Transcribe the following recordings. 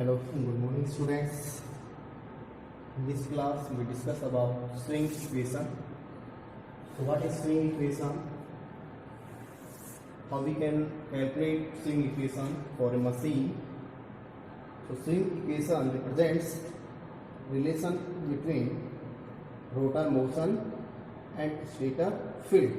Hello, good morning students. In this class we discuss about swing equation. So what is swing equation? How we can calculate swing equation for a machine. So swing equation represents relation between rotor motion and stator field.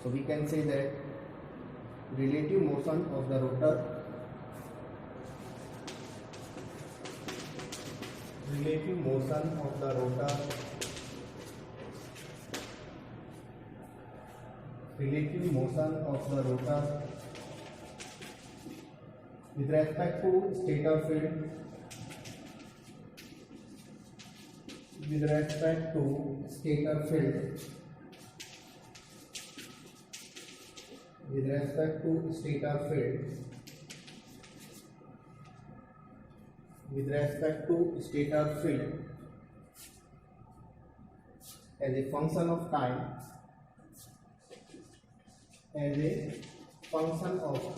So we can say that relative motion of the rotor relative motion of the rotor with respect to stator field with respect to stator field as a function of time as a function of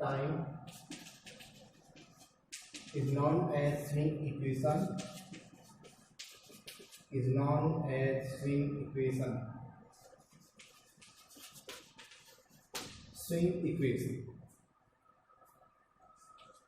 time is known as swing equation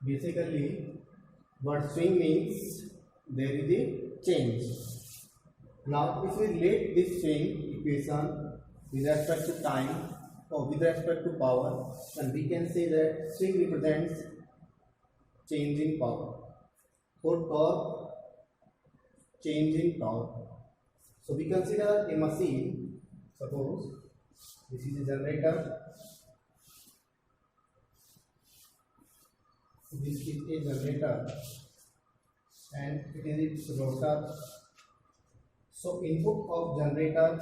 Basically, what swing means, there is a change. Now, if we relate this swing equation with respect to time or with respect to power, then we can say that swing represents change in power. For torque, change in torque. So we consider a machine. Suppose this is a generator. This is a generator and it is its rotor. So input of generator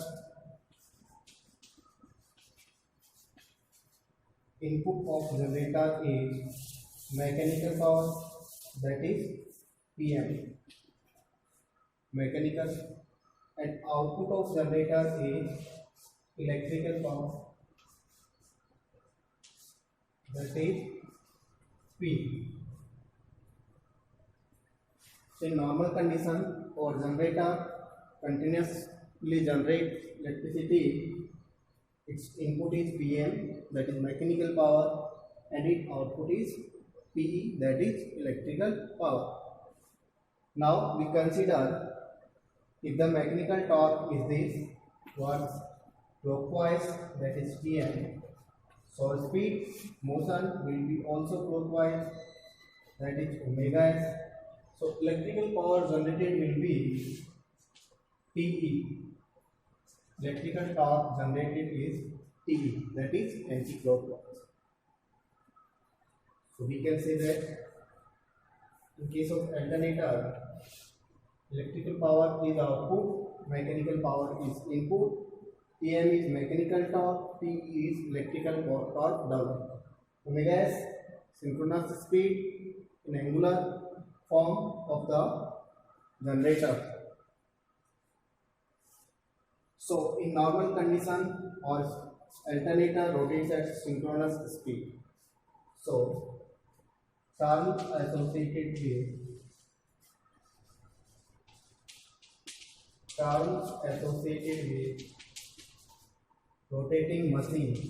is mechanical power, that is PM, mechanical, and output of generator is electrical power, that is P. So in normal condition, our generator continuously generate electricity. Its input is PM, that is mechanical power, and its output is PE, that is electrical power. Now we consider if the mechanical torque is this, works clockwise, that is PM. So speed motion will be also clockwise, that is omega s. So electrical power generated will be TE. Electrical torque generated is TE, that is anti-clockwise. So we can say that in case of alternator, electrical power is output, mechanical power is input, PM is mechanical torque, P is electrical torque down. Omega s, synchronous speed in angular form of the generator. So in normal condition, or alternator rotates at synchronous speed. So terms associated with rotating machine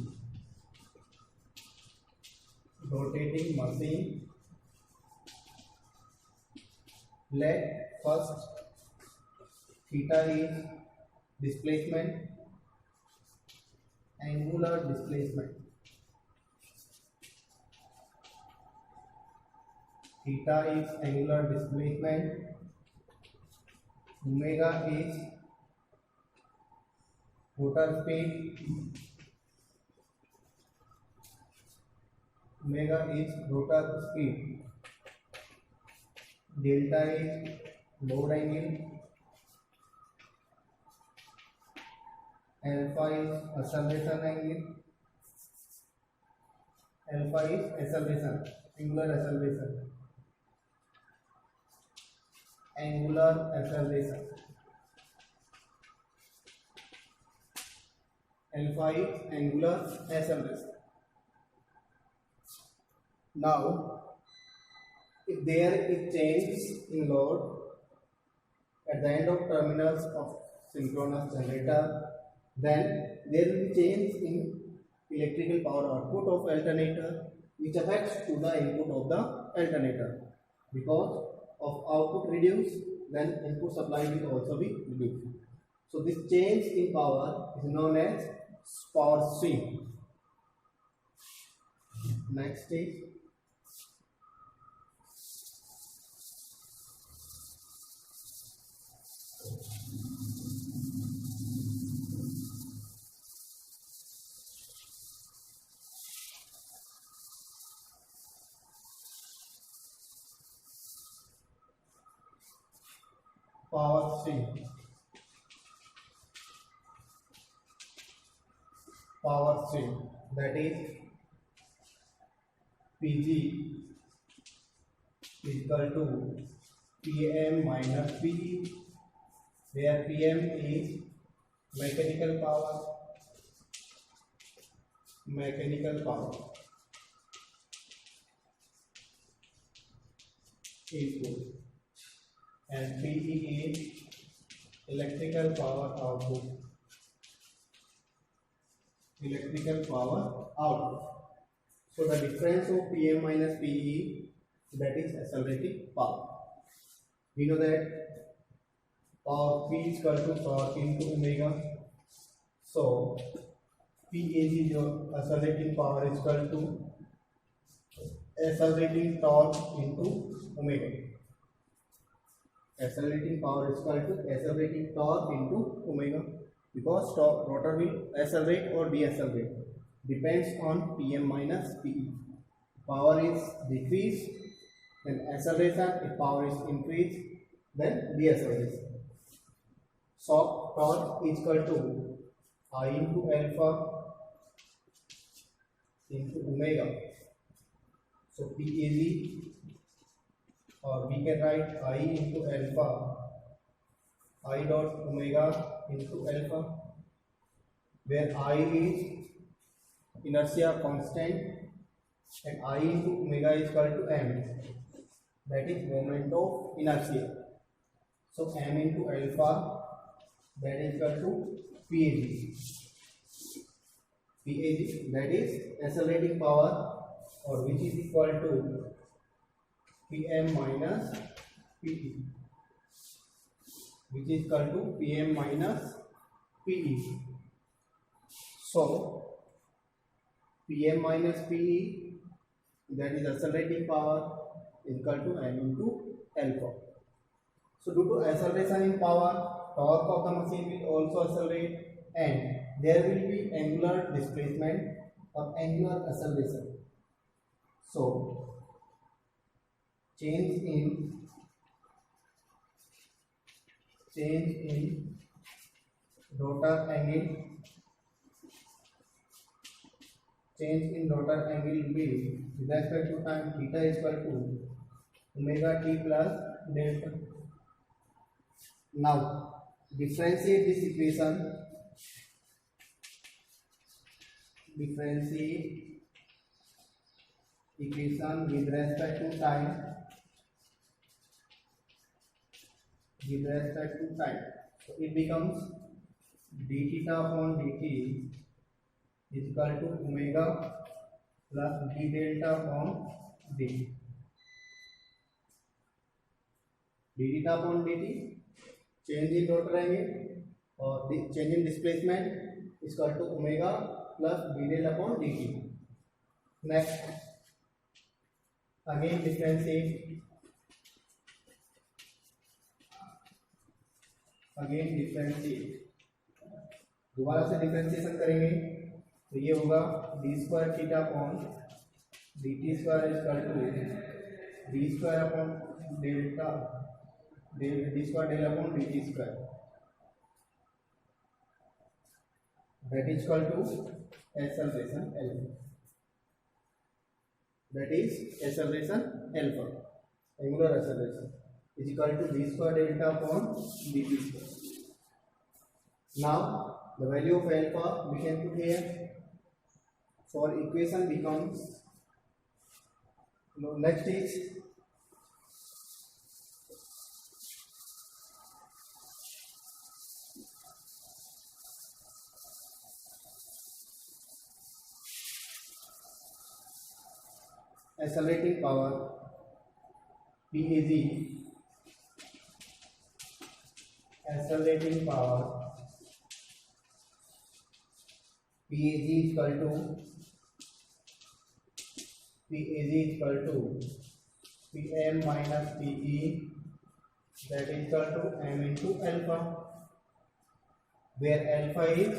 let first theta is displacement, angular displacement. Theta is angular displacement, omega is rotor speed, delta is load angle, alpha is acceleration angle, angular acceleration. Alpha is angular acceleration. Now, if there is change in load at the end of terminals of synchronous generator, then there will be change in electrical power output of alternator, which affects to the input of the alternator. Because of output reduced, then input supply will also be reduced. So this change in power is known as power swing. Next is power swing. Power swing, that is Pg is equal to Pm minus Pe, where Pm is mechanical power, input, and Pe is electrical power output, So the difference of Pm minus Pe, that is accelerating power. We know that power P is equal to torque into omega. So PAG, your accelerating power, is equal to accelerating torque into omega. Accelerating power is equal to accelerating torque into omega, because rotor will accelerate or decelerate, depends on Pm minus Pe. Power is decreased, then acceleration. If power is increased, then deceleration. So torque is equal to I into alpha into omega. So PAG, or we can write I into alpha, I dot omega into alpha, where I is inertia constant and I into omega is equal to m, that is moment of inertia. So m into alpha, that is equal to PAG. PAG, that is accelerating power, or which is equal to Pm minus Pe, which is equal to Pm minus Pe. So Pm minus Pe, that is accelerating power, is equal to m into alpha. So due to acceleration in power, torque of the machine will also accelerate, and there will be angular displacement or angular acceleration. So change in rotor angle, will be with respect to time. Theta is equal to omega t plus delta. Now differentiate this equation. With respect to time. So it becomes d theta upon dt is equal to omega plus d delta upon dt. d theta upon dt, change in rotor angle or the change in displacement, is equal to omega plus d delta upon dt. Next, again differentiate. दोबारा से differentiation करेंगे तो ये होगा d square theta upon d t square is equal to d square upon delta d square del upon d t square, that is equal to acceleration alpha. That is acceleration alpha, angular acceleration, is equal to d square delta upon dt square. Now the value of alpha we can put here. So our equation becomes Next is accelerating power, PAG. Accelerating power, PAG is equal to PM minus PE, that is equal to M into alpha, where alpha is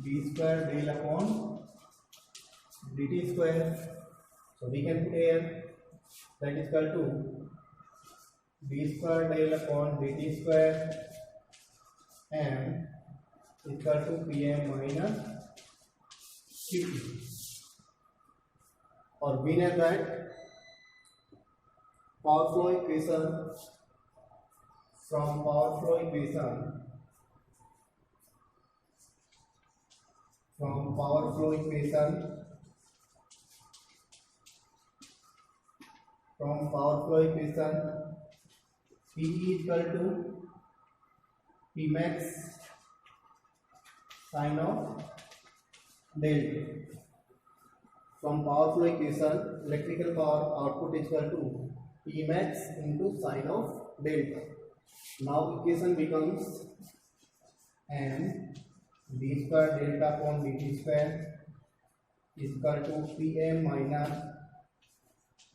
d square del upon dt square. So we can put here that is equal to d square del upon dt square M equal to PM minus PE, or we know that power flow equation, from power flow equation, P is equal to P max sine of delta. From power flow equation, electrical power output is equal to P max into sine of delta. Now equation becomes M d square delta upon dt square is equal to Pm minus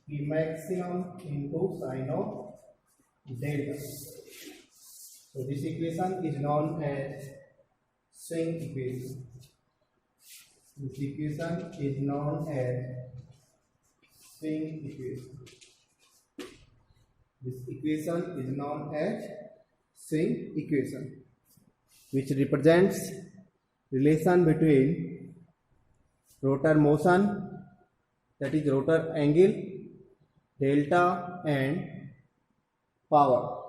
P maximum into sine of delta. So this equation is known as swing equation. This equation is known as swing equation. This equation is known as swing equation, which represents relation between rotor motion, that is rotor angle delta, and power,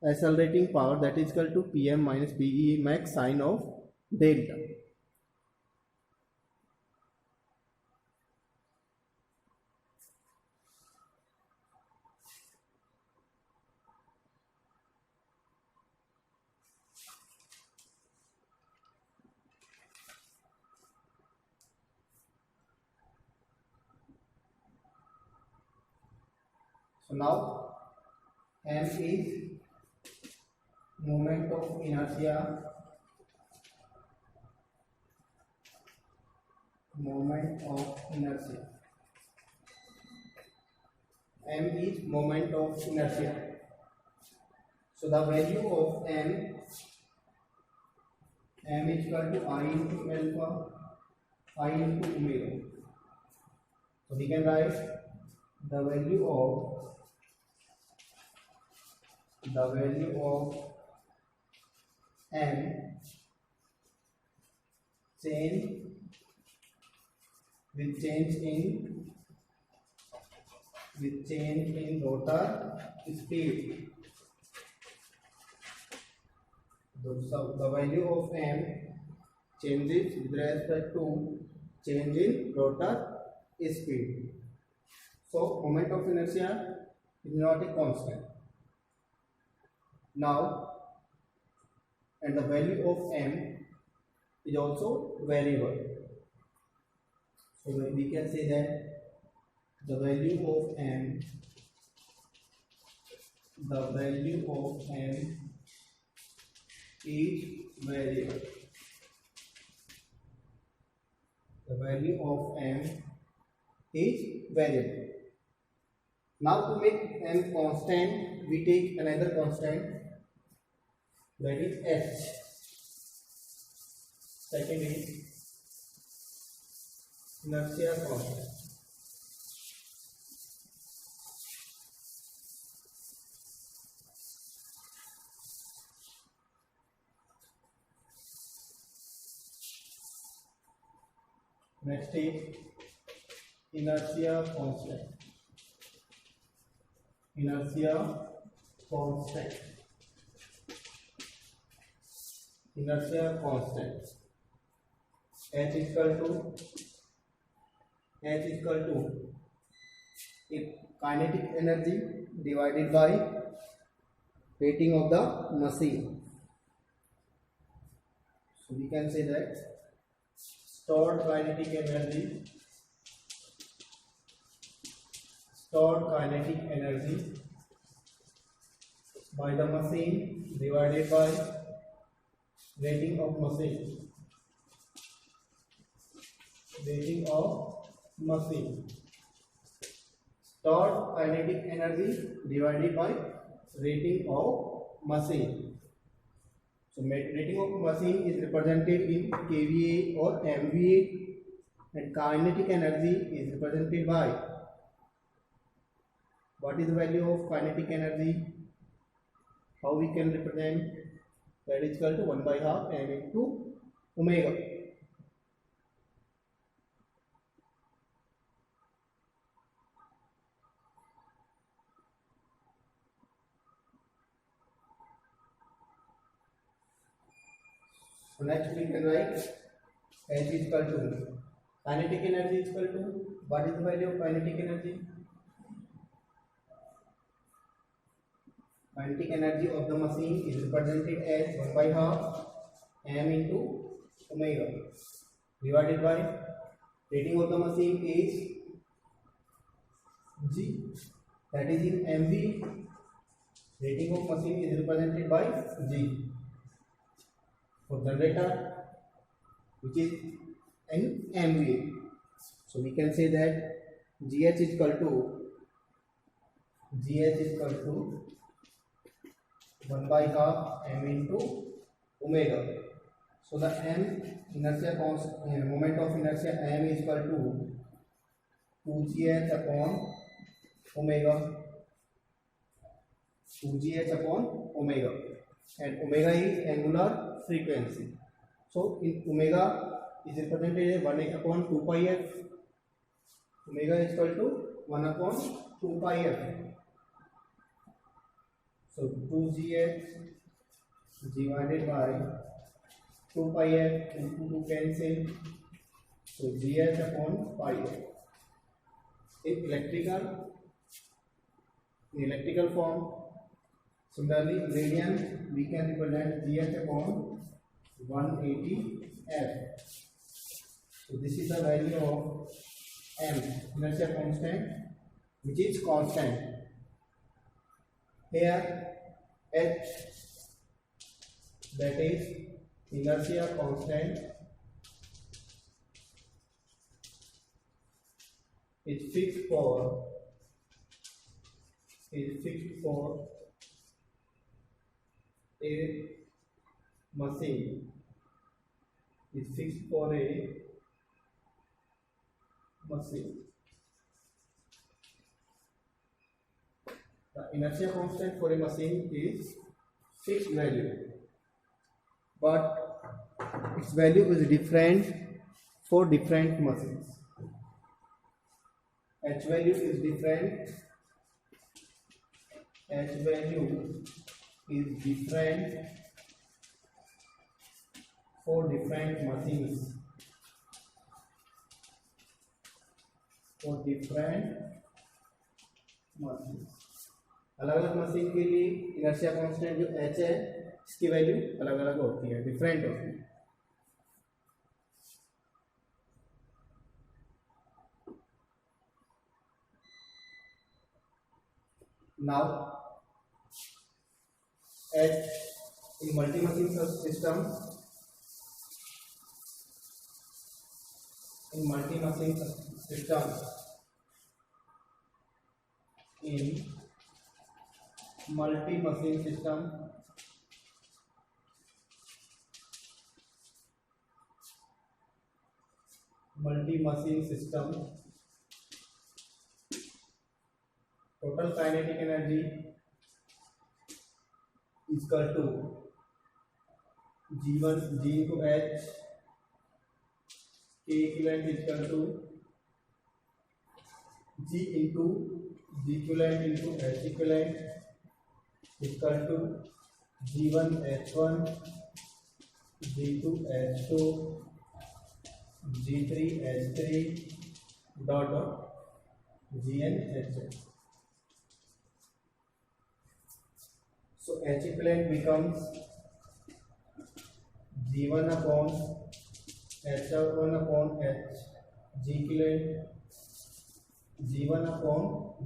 accelerating power, that is equal to Pm minus PE max sine of delta. So now M is moment of inertia, M is moment of inertia. So the value of M is equal to I into alpha, I into omega. So we can write the value of M change in rotor speed. So the value of M changes with respect to change in rotor speed. So moment of inertia is not a constant. Now, and the value of M is also variable. So we can say that the value of M is variable. The value of M is variable. Now to make M constant, we take another constant, that is H. Second is inertia constant. Next is inertia constant. Inertia constant. H is equal to H is equal to kinetic energy divided by rating of the machine. So we can say that stored kinetic energy by the machine divided by rating of machine. Stored kinetic energy divided by rating of machine. So rating of machine is represented in kVA or MVA, and kinetic energy is represented by, what is the value of kinetic energy? How we can represent? That is equal to 1/2 m into omega. So next we can write H is equal to kinetic energy is equal to, what is the value of kinetic energy? Kinetic energy of the machine is represented as 1/2 m into omega divided by rating of the machine is G, that is in MV. Rating of machine is represented by G. For generator, which is in MVA, so we can say that GH is equal to 1/2 m into omega. So the m inertia constant, moment of inertia m is equal to 2gh upon omega, and omega is angular frequency. So in omega is represented as 1/2 pi f. Omega is equal to 1/2 pi f. So 2gh divided by 2 pi f, 2 cancel, so gh upon pi f. In electrical form, similarly radian, we can represent gh upon 180 f. So this is the value of m, inertia constant, which is constant. Here h, that is inertia constant, is fixed for a machine, The inertia constant for a machine is fixed value, but its value is different for different machines. H value is different for different machines. अलग अलग machine के लिए inertia constant जो h है, इसकी value अलग अलग होती है, डिफरेंट होती है. Now H in multi-machine system, in multi-machine system total kinetic energy is equal to G1 G into H, K equivalent is equal to G into G equivalent into H equivalent is equal to G1 H1, G2 H2, G3 H3, dot dot GNHL. So H equivalent becomes G1 upon H1 upon H, G equivalent G1 upon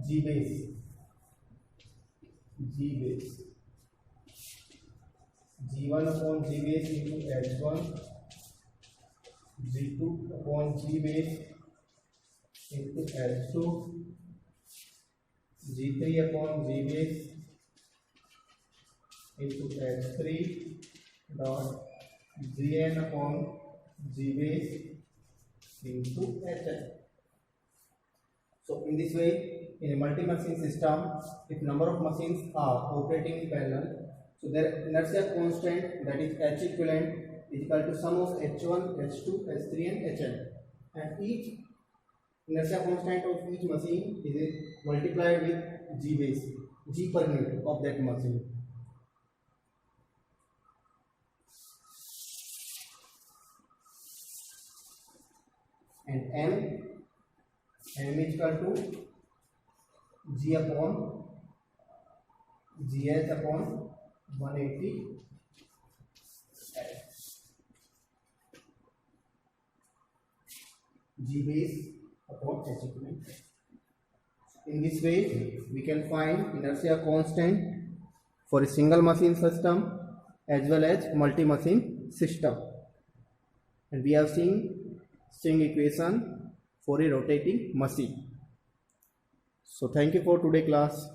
G base, G1 upon G base into H1, G2 upon G base into H2, G3 upon G base into H3 dot Gn upon G base into Hn. So in this way, in a multi-machine system, if number of machines are operating in parallel, so their inertia constant, that is H equivalent, is equal to sum of H1, H2, H3 and Hn, and each inertia constant of each machine is multiplied with G base, G per unit of that machine. And M is equal to G upon Gh upon 180 G base upon H equivalent. In this way, we can find inertia constant for a single machine system as well as multi-machine system. And we have seen string equation for a rotating machine. So thank you for today's class.